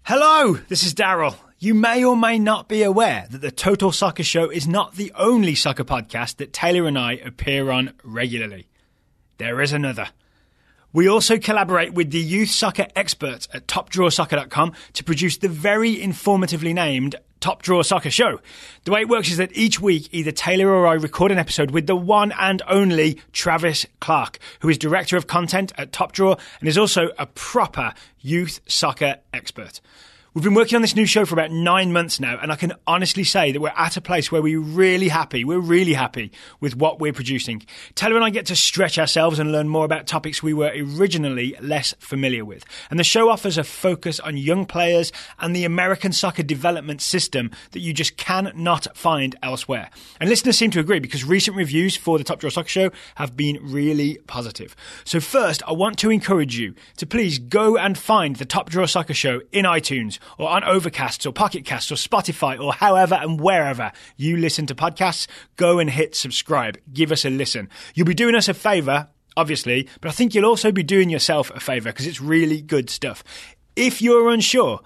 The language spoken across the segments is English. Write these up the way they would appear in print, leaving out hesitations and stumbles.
Hello, this is Daryl. You may or may not be aware that the Total Soccer Show is not the only soccer podcast that Taylor and I appear on regularly. There is another. We also collaborate with the youth soccer experts at TopDrawerSoccer.com to produce the very informatively named Top Drawer Soccer Show. The way it works is that each week, either Taylor or I record an episode with the one and only Travis Clark, who is Director of Content at Top Drawer and is also a proper youth soccer expert. We've been working on this new show for about 9 months now, and I can honestly say that we're at a place where we're really happy with what we're producing. Taylor and I get to stretch ourselves and learn more about topics we were originally less familiar with. And the show offers a focus on young players and the American soccer development system that you just cannot find elsewhere. And listeners seem to agree because recent reviews for the Top Drawer Soccer Show have been really positive. So first, I want to encourage you to please go and find the Top Drawer Soccer Show in iTunes, or on Overcast or Pocket Casts or Spotify or however and wherever you listen to podcasts. Go and hit subscribe. Give us a listen. You'll be doing us a favour, obviously, but I think you'll also be doing yourself a favour because it's really good stuff. If you're unsure,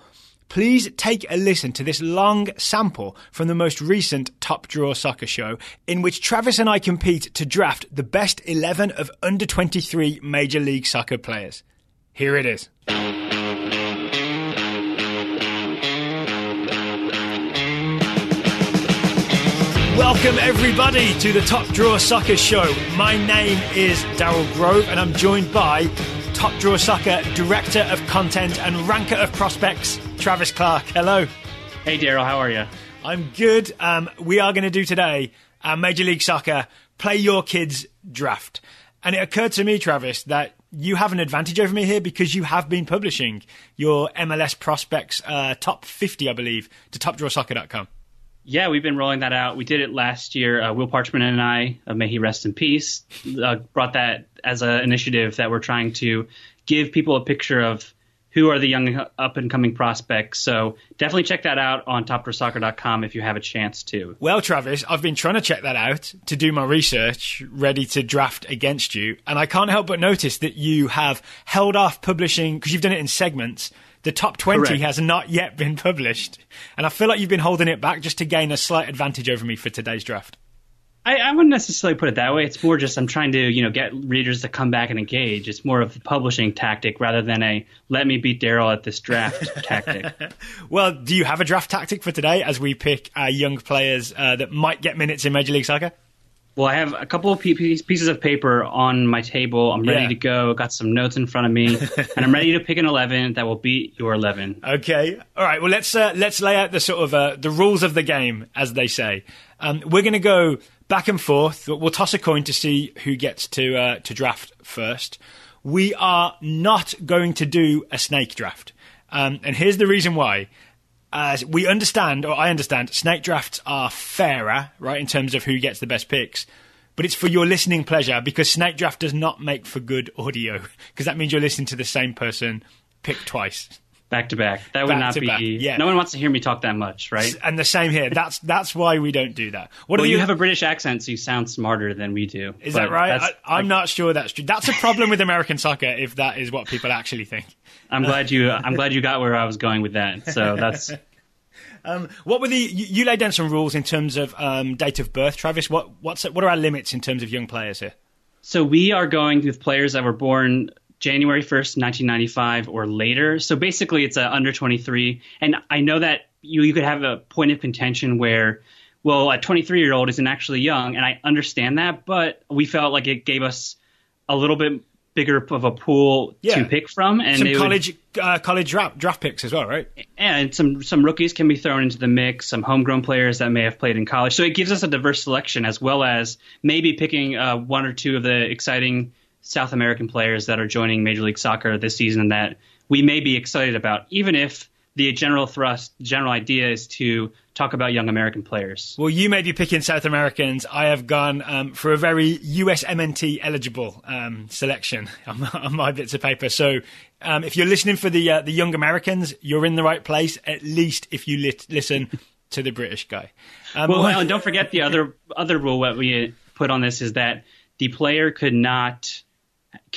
please take a listen to this long sample from the most recent Top Drawer Soccer Show, in which Travis and I compete to draft the best 11 of under-23 Major League Soccer players. Here it is. Welcome everybody to the Top Drawer Soccer Show. My name is Daryl Grove and I'm joined by Top Drawer Soccer Director of Content and Ranker of Prospects, Travis Clark. Hello. Hey Daryl, how are you? I'm good. We are going to do today Major League Soccer Play Your Kids Draft. And it occurred to me, Travis, that you have an advantage over me here because you have been publishing your MLS Prospects Top 50, I believe, to TopDrawerSoccer.com. Yeah, we've been rolling that out. We did it last year. Will Parchman and I, may he rest in peace, brought that as an initiative that we're trying to give people a picture of who are the young up-and-coming prospects. So definitely check that out on TopDrawerSoccer.com if you have a chance to. Well, Travis, I've been trying to check that out to do my research, ready to draft against you. And I can't help but notice that you have held off publishing, because you've done it in segments. The top 20 Correct. has not yet been published. And I feel like you've been holding it back just to gain a slight advantage over me for today's draft. I wouldn't necessarily put it that way. It's more just I'm trying to, get readers to come back and engage. It's more of the publishing tactic rather than a let me beat Daryl at this draft tactic. Well, do you have a draft tactic for today as we pick young players that might get minutes in Major League Soccer? Well, I have a couple of pieces of paper on my table. I'm ready to go. Got some notes in front of me, and I'm ready to pick an 11 that will beat your 11. Okay. All right. Well, let's lay out the sort of the rules of the game, as they say. We're going to go back and forth. We'll toss a coin to see who gets to draft first. We are not going to do a snake draft, and here's the reason why. As we understand, or I understand, snake drafts are fairer, right, in terms of who gets the best picks. But it's for your listening pleasure because snake draft does not make for good audio because that means you're listening to the same person pick twice. Back to back. That would not be... Yeah. No one wants to hear me talk that much, right? And the same here. That's why we don't do that. You have a British accent, so you sound smarter than we do. Is that right? I'm not sure that's true. That's a problem with American soccer if that is what people actually think. I'm glad you got where I was going with that. So that's... What were you laid down some rules in terms of date of birth, Travis. What are our limits in terms of young players here? So we are going with players that were born January 1st, 1995 or later. So basically it's under 23. And I know that you could have a point of contention where, well, a 23-year-old isn't actually young, and I understand that, but we felt like it gave us a little bit bigger of a pool to pick from. And some college draft picks as well, right? And some rookies can be thrown into the mix, some homegrown players that may have played in college. So it gives us a diverse selection as well as maybe picking one or two of the exciting South American players that are joining Major League Soccer this season that we may be excited about, even if the general idea is to talk about young American players. Well, you may be picking South Americans. I have gone for a very USMNT eligible selection on my bits of paper. So if you're listening for the young Americans, you're in the right place, at least if you listen to the British guy. And don't forget the other rule that we put on this is that the player could not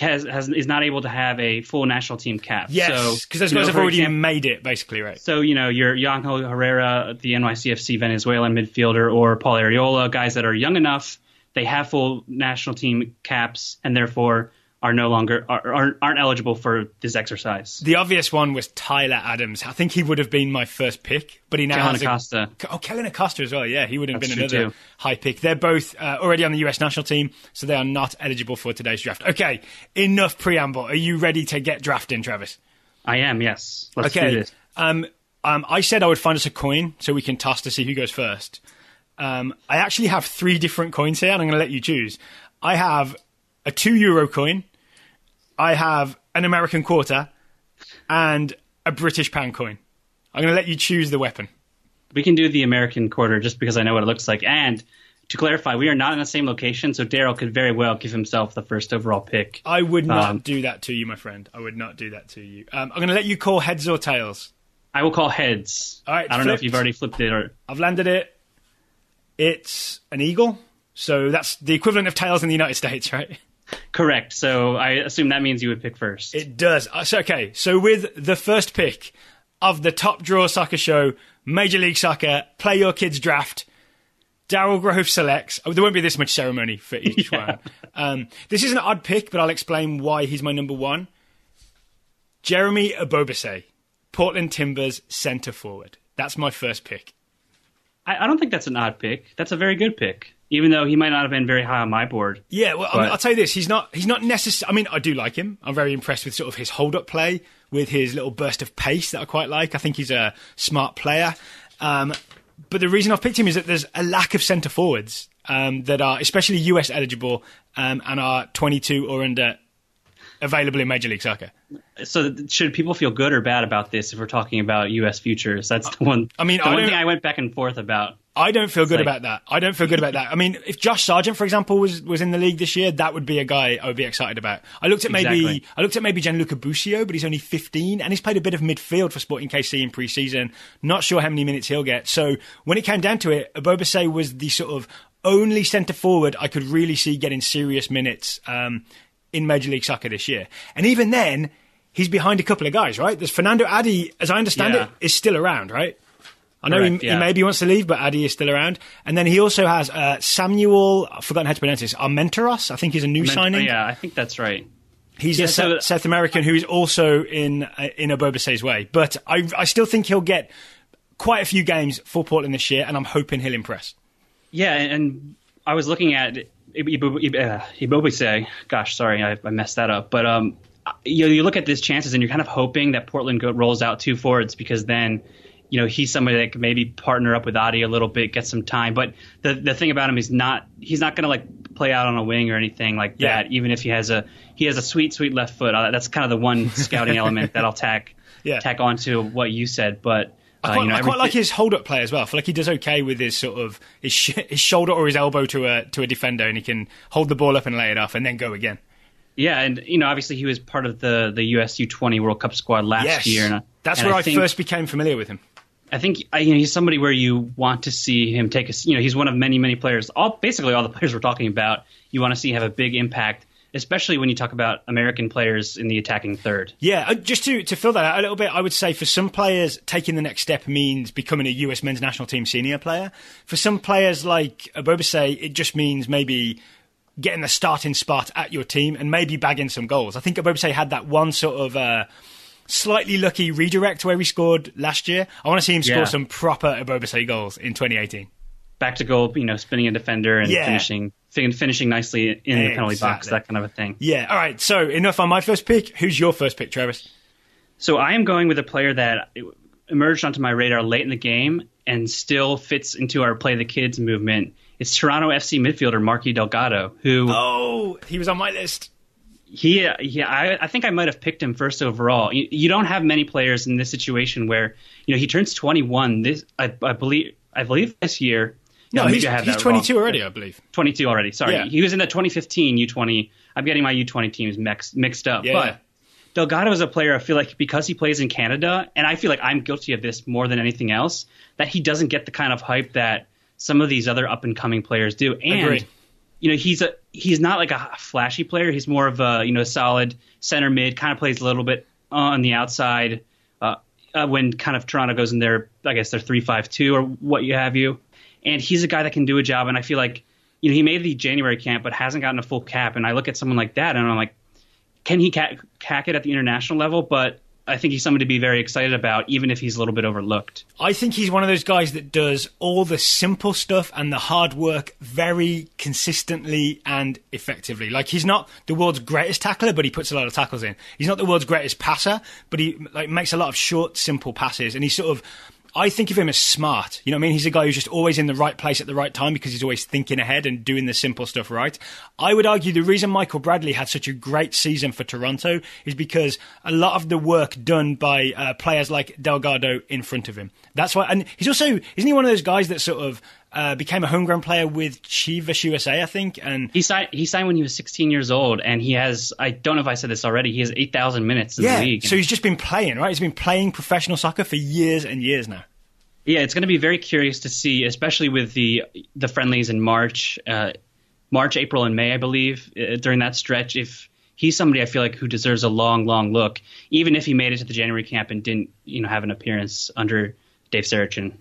is not able to have a full national team cap. Yes, because those guys have already made it, basically, right? So, your Yanko Herrera, the NYCFC Venezuelan midfielder, or Paul Areola, guys that are young enough, they have full national team caps, and therefore are no longer aren't eligible for this exercise. The obvious one was Tyler Adams. I think he would have been my first pick, but he now Kellen has Acosta. Kellen Acosta as well. Yeah, he would have That's been another high pick. They're both already on the US national team, so they are not eligible for today's draft. Okay, enough preamble. Are you ready to get drafting, Travis? I am. Yes. Let's do this. I said I would find us a coin so we can toss to see who goes first. I actually have 3 different coins here, and I'm going to let you choose. I have a €2 coin, I have an American quarter, and a British pound coin. I'm going to let you choose the weapon. We can do the American quarter just because I know what it looks like. And to clarify, we are not in the same location, so Daryl could very well give himself the first overall pick. I would not do that to you, my friend. I would not do that to you. I'm going to let you call heads or tails. I will call heads. All right, I don't know if you've already flipped it or... I've landed it. It's an eagle, so that's the equivalent of tails in the United States, right? Correct. So I assume that means you would pick first. It does. Okay, so with the first pick of the Top Drawer Soccer Show, Major League Soccer, Play Your Kids Draft, Daryl Grove selects... Oh, there won't be this much ceremony for each one. This is an odd pick, but I'll explain why he's my number 1. Jeremy Ebobisse, Portland Timbers centre forward. That's my first pick. I don't think that's an odd pick. That's a very good pick, even though he might not have been very high on my board. Yeah, well, I'll tell you this. He's not necessarily... I mean, I do like him. I'm very impressed with sort of his hold-up play, with his little burst of pace that I quite like. I think he's a smart player. But the reason I've picked him is that there's a lack of centre forwards that are especially US eligible and are 22 or under available in Major League Soccer. So should people feel good or bad about this if we're talking about US futures? That's the one. I mean, the one thing I went back and forth about. I don't feel good about that. I don't feel good about that. I mean, if Josh Sargent, for example, was in the league this year, that would be a guy I would be excited about. I looked at maybe Gianluca Busio, but he's only 15 and he's played a bit of midfield for Sporting KC in pre-season. Not sure how many minutes he'll get. So when it came down to it, Ebobisse was the sort of only centre forward I could really see getting serious minutes in Major League Soccer this year. And even then, he's behind a couple of guys, right? There's Fernando Adi, as I understand it, is still around, right? I know he maybe wants to leave, but Adi is still around. And then he also has Samuel, I've forgotten how to pronounce this, Armenteros, I think he's a new signing. Yeah, I think that's right. He's a South American who is also in Ebobisse's way. But I still think he'll get quite a few games for Portland this year, and I'm hoping he'll impress. Yeah, and I was looking at Ebobisse. Gosh, sorry, I messed that up. But you look at his chances, and you're kind of hoping that Portland rolls out 2 forwards because then, he's somebody that could maybe partner up with Adi a little bit, get some time. But the thing about him is he's not going to play out on a wing or anything like that. Even if he has a sweet left foot. That's kind of the one scouting element that I'll tack onto what you said. But I quite like his hold-up play as well. I feel like he does okay with his sort of his shoulder or his elbow to a defender, and he can hold the ball up and lay it off and then go again. Yeah, and obviously he was part of the US U20 World Cup squad last year. And that's where I first became familiar with him. I think he's somebody where you want to see him take he's one of many players. Basically all the players we're talking about, you want to see have a big impact, especially when you talk about American players in the attacking third. Yeah, just to fill that out a little bit, I would say for some players, taking the next step means becoming a US men's national team senior player. For some players like Ebobisse, it just means maybe getting the starting spot at your team and maybe bagging some goals. I think Ebobisse had that one sort of slightly lucky redirect where he scored last year. I want to see him score some proper Ebobisse goals in 2018. Back to goal, spinning a defender and finishing nicely in the penalty box, that kind of a thing. Yeah, all right, so enough on my first pick. Who's your first pick, Travis? So I am going with a player that emerged onto my radar late in the game and still fits into our Play the Kids movement. It's Toronto FC midfielder Marky Delgado, who... Oh, he was on my list. I think I might have picked him first overall. You don't have many players in this situation where, he turns 21 this, I believe this year. No, he's 22 wrong. Already, I believe. 22 already. Sorry. Yeah. He was in the 2015 U20. I'm getting my U20 teams mixed up. Yeah. But Delgado is a player, I feel like, because he plays in Canada, and I feel like I'm guilty of this more than anything else, that he doesn't get the kind of hype that some of these other up-and-coming players do. And, Agreed. he's he's not like a flashy player. He's more of a solid center mid, kind of plays a little bit on the outside when kind of Toronto goes in there. I guess they're 3-5-2 or what have you. And he's a guy that can do a job. And I feel like he made the January camp but hasn't gotten a full cap. And I look at someone like that and I'm like, can he cack it at the international level? But I think he's someone to be very excited about, even if he's a little bit overlooked. I think he's one of those guys that does all the simple stuff and the hard work very consistently and effectively. Like, he's not the world's greatest tackler, but he puts a lot of tackles in. He's not the world's greatest passer, but he makes a lot of short, simple passes. And he's sort of, I think of him as smart. You know what I mean? He's a guy who's just always in the right place at the right time because he's always thinking ahead and doing the simple stuff right. I would argue the reason Michael Bradley had such a great season for Toronto is because a lot of the work done by players like Delgado in front of him. That's why, and he's also, isn't he one of those guys that sort of became a homegrown player with Chivas USA, I think? And he signed when he was 16 years old, and he has, I don't know if I said this already, he has 8,000 minutes in the league. So he's just been playing, right? He's been playing professional soccer for years and years now. Yeah, it's going to be very curious to see, especially with the friendlies in March, April, and May, I believe, during that stretch, if he's somebody I feel like who deserves a long, long look, even if he made it to the January camp and didn't, have an appearance under Dave Sarachin.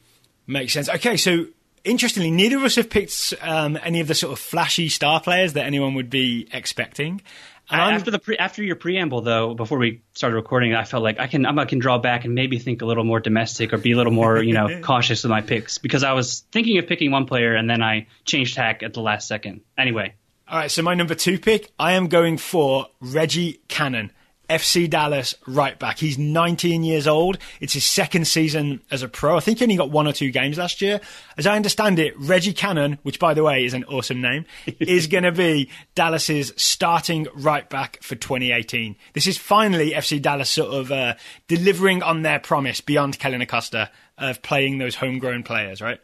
Makes sense. Okay, so interestingly, neither of us have picked any of the sort of flashy star players that anyone would be expecting. After your preamble, though, before we started recording, I felt like I can draw back and maybe think a little more domestic or be a little more cautious with my picks, because I was thinking of picking one player and then I changed tack at the last second. Anyway. All right, so my number 2 pick, I am going for Reggie Cannon, FC Dallas right back. He's 19 years old. It's his second season as a pro. I think he only got 1 or 2 games last year. As I understand it, Reggie Cannon, which by the way is an awesome name, is going to be Dallas's starting right back for 2018. This is finally FC Dallas sort of delivering on their promise beyond Kellen Acosta of playing those homegrown players, right?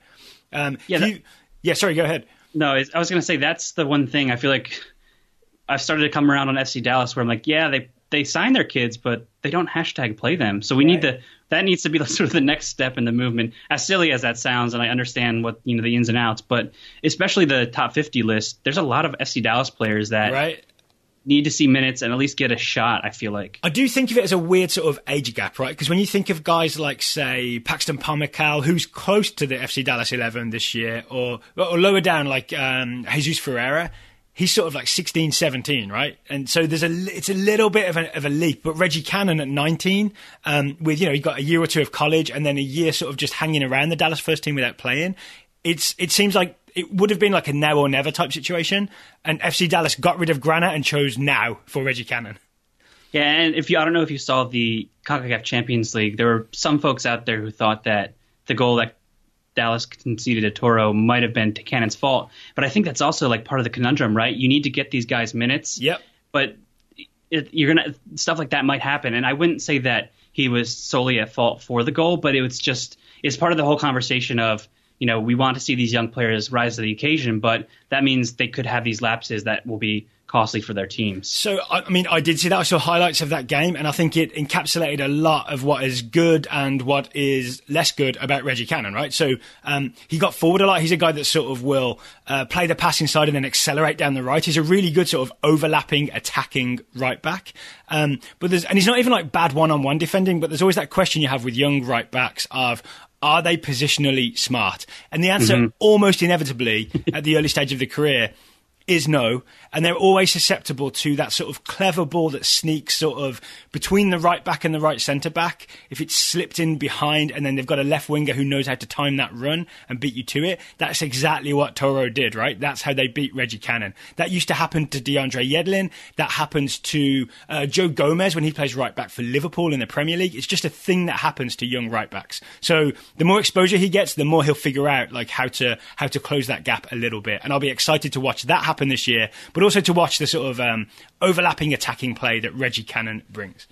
Sorry, go ahead. No, I was going to say that's the one thing I feel like I've started to come around on FC Dallas where I'm like, yeah, they sign their kids, but they don't hashtag play them. So we that needs to be sort of the next step in the movement, as silly as that sounds. And I understand what, the ins and outs, but especially the top 50 list, there's a lot of FC Dallas players that need to see minutes and at least get a shot, I feel like. I do think of it as a weird sort of age gap, right? Because when you think of guys like, say, Paxton Pomykal, who's close to the FC Dallas 11 this year, or lower down like Jesus Ferreira, he's sort of like 16, 17, right? And so it's a little bit of a leap. But Reggie Cannon at 19, with, he got a year or 2 of college and then a year sort of just hanging around the Dallas first team without playing. It seems like it would have been like a now or never type situation. And FC Dallas got rid of Granite and chose now for Reggie Cannon. Yeah, and I don't know if you saw the CONCACAF Champions League, there were some folks out there who thought that the goal that Dallas conceded to Toro might have been to Cannon's fault. But I think that's also like part of the conundrum, right? You need to get these guys minutes. Yep. But stuff like that might happen. And I wouldn't say that he was solely at fault for the goal, but it's part of the whole conversation of, we want to see these young players rise to the occasion, but that means they could have these lapses that will be costly for their teams. So, I did see that. I saw highlights of that game, and I think it encapsulated a lot of what is good and what is less good about Reggie Cannon, right? So, he got forward a lot. He's a guy that sort of will play the passing side and then accelerate down the right. He's a really good sort of overlapping, attacking right back. And he's not even like bad one-on-one defending, but there's always that question you have with young right backs of, are they positionally smart? And the answer almost inevitably at the early stage of the career is no, and they're always susceptible to that sort of clever ball that sneaks sort of between the right back and the right centre back. If it's slipped in behind and then they've got a left winger who knows how to time that run and beat you to it, that's exactly what Toro did, right? That's how they beat Reggie Cannon. That used to happen to DeAndre Yedlin. That happens to Joe Gomez when he plays right back for Liverpool in the Premier League. It's just a thing that happens to young right backs. So the more exposure he gets, the more he'll figure out like how to close that gap a little bit. And I'll be excited to watch that happen this year, but also to watch the sort of overlapping attacking play that Reggie Cannon brings.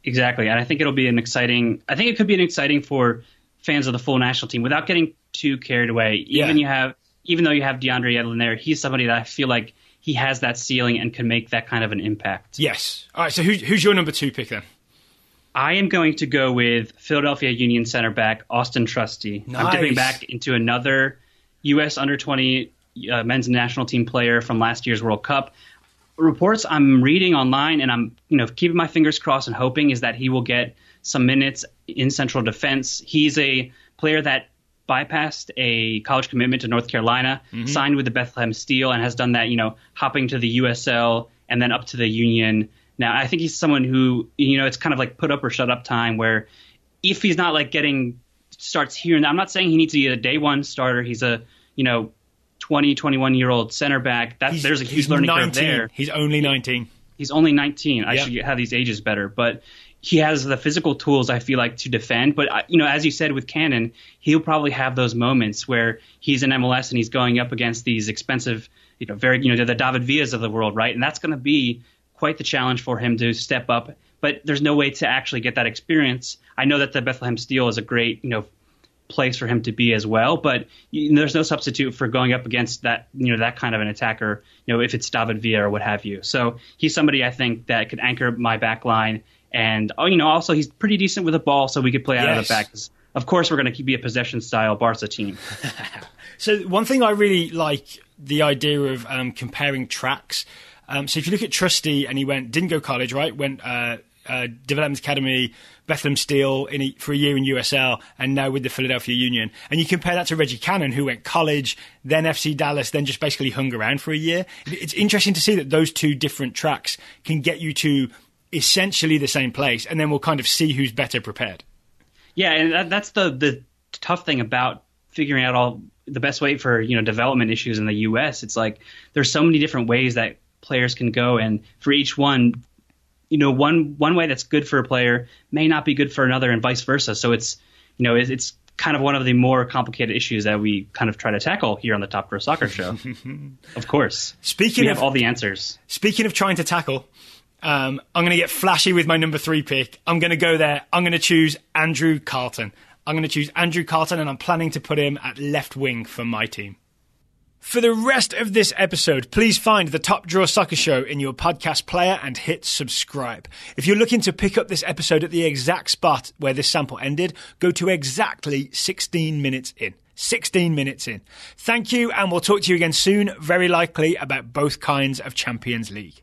Exactly, and I think it could be an exciting for fans of the full national team without getting too carried away. Even though you have DeAndre Yedlin there, he's somebody that I feel like he has that ceiling and can make that kind of an impact. Yes. All right, so who's your number 2 pick then? I am going to go with Philadelphia Union center back Austin Trusty. Nice. I'm dipping back into another U.S. Under-20 men's national team player from last year's World Cup. Reports I'm reading online, and I'm keeping my fingers crossed and hoping, is that he will get some minutes in central defense. He's a player that bypassed a college commitment to North Carolina, signed with the Bethlehem Steel, and has done that, hopping to the USL and then up to the Union. Now, I think he's someone who, it's kind of like put up or shut up time, where if he's not like getting starts here, and I'm not saying he needs to be a day one starter. He's a, 20, 21-year-old center back. There's a huge learning curve there. He's only 19. He's only 19. I should have these ages better. But he has the physical tools, I feel like, to defend. But, as you said with Cannon, he'll probably have those moments where he's in MLS and he's going up against these expensive, the David Villas of the world, right? And that's going to be quite the challenge for him to step up. But there's no way to actually get that experience. I know that the Bethlehem Steel is a great, place for him to be as well, but there's no substitute for going up against that, that kind of an attacker, if it's David Villa or what have you. So he's somebody I think that could anchor my back line. And, also he's pretty decent with the ball, so we could play out of the back. Of course, we're going to be a possession-style Barca team. So one thing I really like, the idea of comparing tracks. So if you look at Trusty, and he didn't go college, right? Went Development Academy, Bethlehem Steel for a year in USL, and now with the Philadelphia Union. And you compare that to Reggie Cannon, who went college, then FC Dallas, then just basically hung around for a year. It's interesting to see that those two different tracks can get you to essentially the same place, and then we'll kind of see who's better prepared. Yeah, and that's the tough thing about figuring out all the best way for development issues in the U.S. It's like there's so many different ways that players can go, and for each one, one way that's good for a player may not be good for another, and vice versa. So it's it's kind of one of the more complicated issues that we kind of try to tackle here on the Top Drawer Soccer Show. Of course, we have all the answers. Speaking of trying to tackle, I'm going to get flashy with my number 3 pick. I'm going to go there. I'm going to choose Andrew Carlton. And I'm planning to put him at left wing for my team. For the rest of this episode, please find the Top Drawer Soccer Show in your podcast player and hit subscribe. If you're looking to pick up this episode at the exact spot where this sample ended, go to exactly 16 minutes in. 16 minutes in. Thank you, and we'll talk to you again soon, very likely about both kinds of Champions League.